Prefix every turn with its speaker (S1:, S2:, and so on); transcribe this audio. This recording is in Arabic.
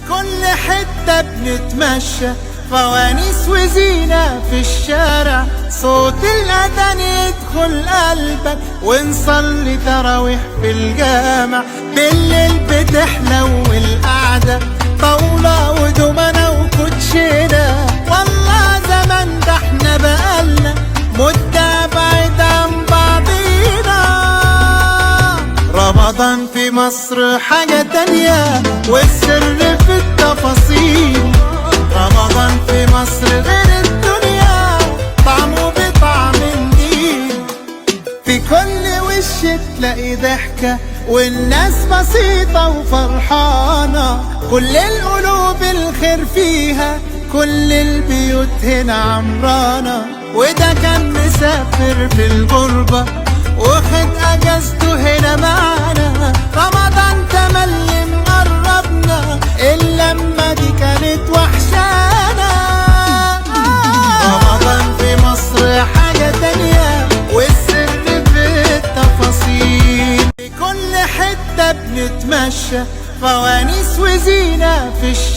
S1: كل حتة بنتمشى، فوانيس وزينة في الشارع، صوت الأذان يدخل قلبك، ونصلي تراويح في الجامع. بالليل بتحلو القعدة، طاولة ودومنة وكوتشينة، والله زمان ده احنا بقالنا مدة بعيد عن بعضينا. رمضان في مصر حاجة تانية، والسر في التفاصيل. رمضان في مصر غير الدنيا، طعمه بطعم النيل. في كل وش تلاقي ضحكة، والناس بسيطة وفرحانة، كل القلوب الخير فيها، كل البيوت هنا عمرانة. وده كان مسافر في الغربة، واخد اجازته هنا معانا. رمضان تملي مقربنا، اللمة دي كانت وحشانا. رمضان في مصر حاجة تانية، والسر في التفاصيل. في كل حتة بنتمشى، فوانيس وزينة في الشارع.